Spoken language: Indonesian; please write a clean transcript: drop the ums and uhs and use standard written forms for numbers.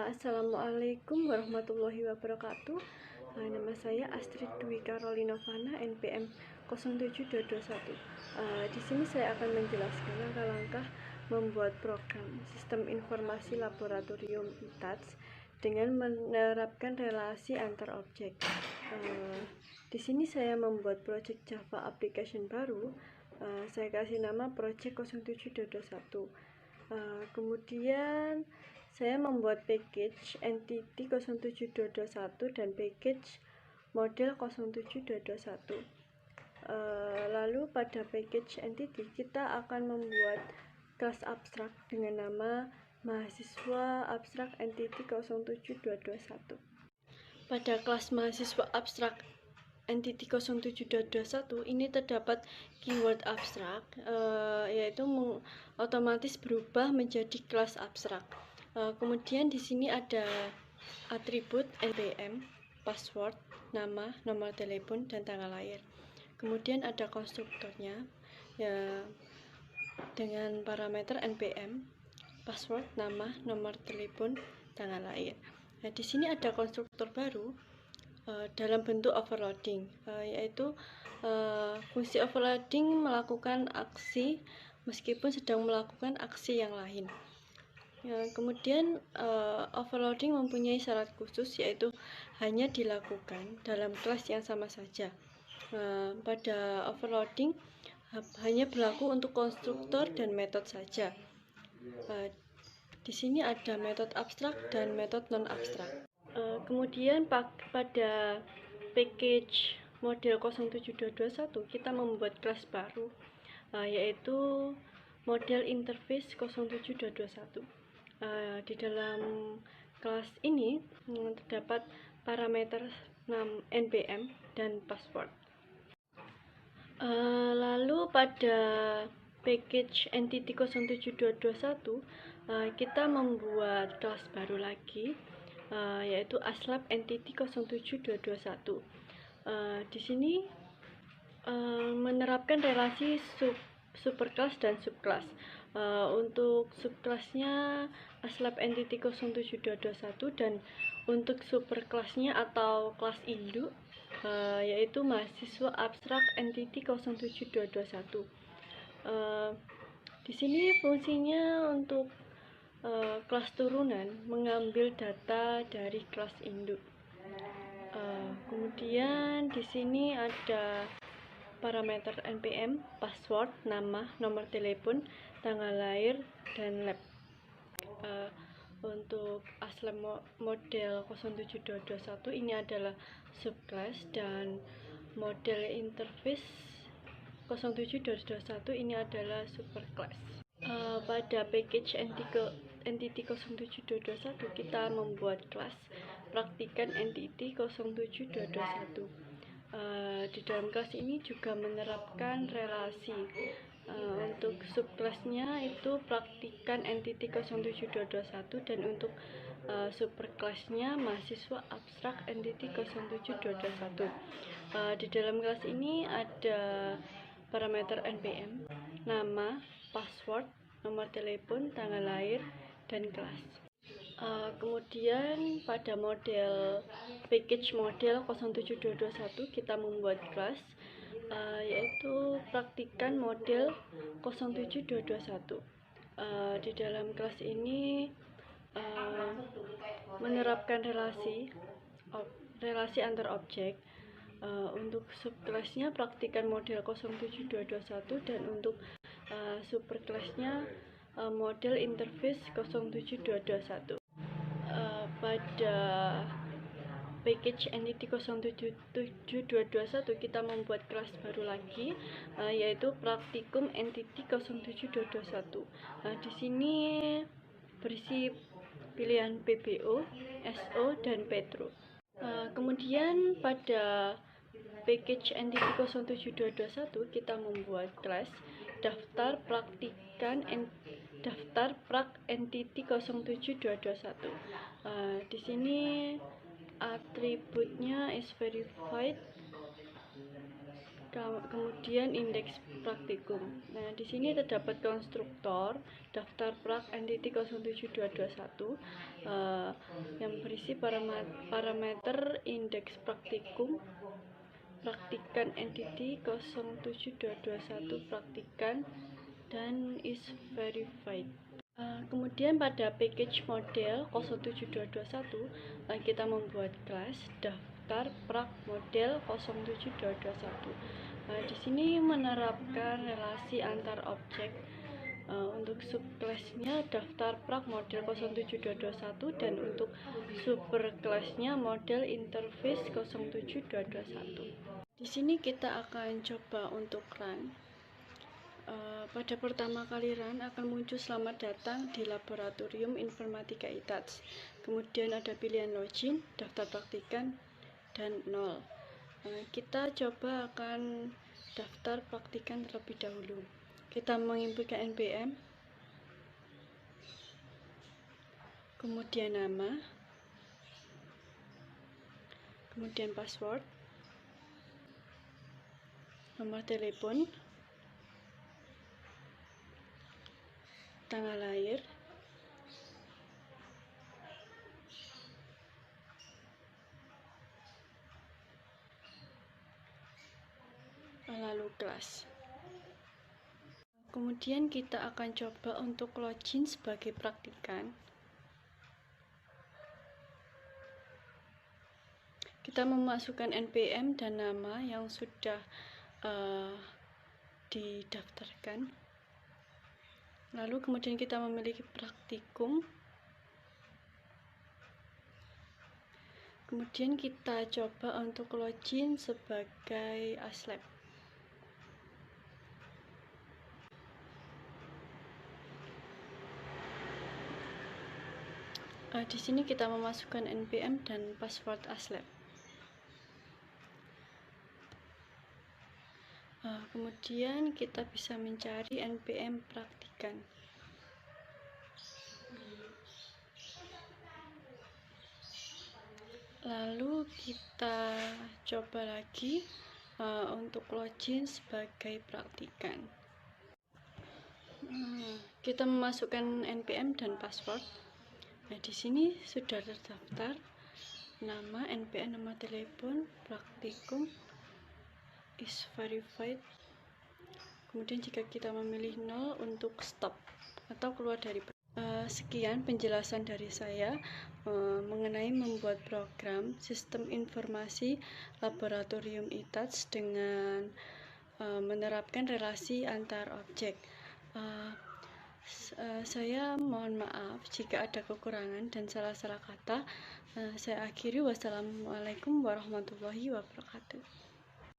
Assalamualaikum warahmatullahi wabarakatuh. Nama saya Astrid Dwi Carolina Fana, NPM 0721. Di sini saya akan menjelaskan langkah-langkah membuat program Sistem Informasi Laboratorium ITATS dengan menerapkan relasi antar objek. Di sini saya membuat project Java application baru. Saya kasih nama project 0721. Kemudian saya membuat package entity 07221 dan package model 07221. Lalu pada package entity kita akan membuat kelas abstrak dengan nama mahasiswa abstrak entity 07221. Pada kelas mahasiswa abstrak entity 07221 ini terdapat keyword abstrak, yaitu otomatis berubah menjadi kelas abstrak. Kemudian di sini ada atribut NPM, password, nama, nomor telepon, dan tanggal lahir. Kemudian ada konstruktornya ya, dengan parameter NPM, password, nama, nomor telepon, tanggal lahir. Nah, di sini ada konstruktor baru dalam bentuk overloading, yaitu fungsi overloading melakukan aksi meskipun sedang melakukan aksi yang lain. Kemudian overloading mempunyai syarat khusus, yaitu hanya dilakukan dalam kelas yang sama saja. Pada overloading hanya berlaku untuk konstruktor dan metode saja. Di sini ada metode abstrak dan metode non abstrak. Kemudian pada package model 07221 kita membuat kelas baru, yaitu model interface 07221. Di dalam kelas ini terdapat parameter NPM dan password. Lalu pada package entity 07221 kita membuat kelas baru lagi, yaitu aslab entity 07221. Di sini menerapkan relasi superclass dan subclass. Untuk subclassnya aslab entity 07221 dan untuk superclassnya atau kelas induk yaitu mahasiswa abstrak entity 07221. Di sini fungsinya untuk kelas turunan mengambil data dari kelas induk. Kemudian di sini ada parameter NPM, password, nama, nomor telepon, tanggal lahir, dan lab. Untuk aslab model 07221 ini adalah subclass, dan model interface 07221 ini adalah superclass. Pada package entity 07221 kita membuat kelas praktikan entity 07221. Di dalam kelas ini juga menerapkan relasi. Untuk subclassnya itu praktikan entity 07221 dan untuk superclassnya mahasiswa abstrak entity 07221. Di dalam kelas ini ada parameter NPM, nama, password, nomor telepon, tanggal lahir, dan kelas. Kemudian pada model package model 07221 kita membuat kelas, yaitu praktikan model 07221. Di dalam kelas ini menerapkan relasi antar objek. Untuk subclassnya praktikan model 07221 dan untuk superclassnya model interface 07221. Pada package entity 07221 kita membuat kelas baru lagi, yaitu praktikum entity 07221. Di sini berisi pilihan PBO, SO, dan Petro. Kemudian pada package entity 07221 kita membuat kelas daftar praktikan daftar prak entity 07221. Di sini atributnya is verified kemudian indeks praktikum. Nah, di sini terdapat konstruktor daftar prak entity 07221 yang berisi parameter indeks praktikum, praktikan entity 07221 praktikan, dan is verified. Kemudian pada package model 07221 kita membuat kelas daftar prak model 07221. Di sini menerapkan relasi antar objek. Untuk subclassnya daftar prak model 07221 dan untuk superclassnya model interface 07221. Di sini kita akan coba untuk run. Pada pertama kali run akan muncul selamat datang di laboratorium informatika ITATS. Kemudian ada pilihan login, daftar praktikan, dan 0. Kita coba akan daftar praktikan terlebih dahulu. Kita menginputkan NPM, kemudian nama, kemudian password, nomor telepon, tanggal lahir, lalu kelas. Kemudian kita akan coba untuk login sebagai praktikan. Kita memasukkan NPM dan nama yang sudah didaftarkan. Lalu kemudian kita memiliki praktikum. Kemudian kita coba untuk login sebagai ASLab. Di sini kita memasukkan NPM dan password ASLab. Kemudian kita bisa mencari NPM praktikan. Lalu kita coba lagi untuk login sebagai praktikan. Kita memasukkan NPM dan password. Nah, di sini sudah terdaftar nama, NPM, nomor telepon, praktikum, is verified. Kemudian jika kita memilih 0 untuk stop atau keluar dari sekian penjelasan dari saya mengenai membuat program sistem informasi laboratorium ITATS dengan menerapkan relasi antar objek. Saya mohon maaf jika ada kekurangan dan salah-salah kata. Saya akhiri. Wassalamualaikum warahmatullahi wabarakatuh.